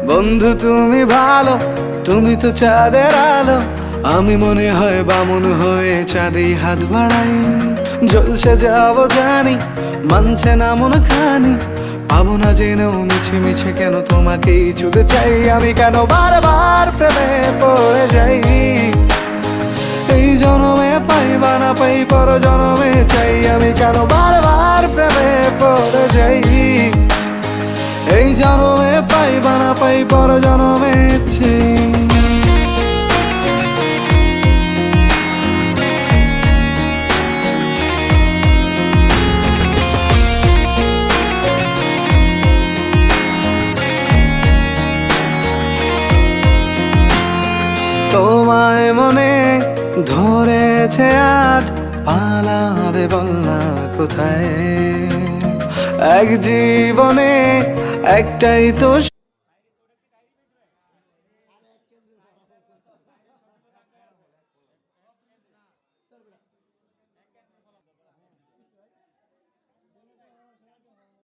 বন্ধু তুমি ভালো, তুমি তো চাঁদের আলো। আমি মনে হয় বামুন হয়ে চাঁদে হাত বাড়াই। জলসে যাবো জানি, মানছে না মন খানি। পাবো না জেনেও মিছে মিছে কেন তোমাকেই ছুতে চাই। আমি কেন বারবার প্রেমে পড়ে যাই। এই জনমে পাই বা না পাই, পর জনমে চাই। আমি কেন বারবার প্রেমে পড়ে যাই। এই জনমে পাই বা না পাই, পর জনমে চাই। তোমায় মনে ধরেছে আজ, পালাবে বল না কোথায়। এক জীবনে একটাই তো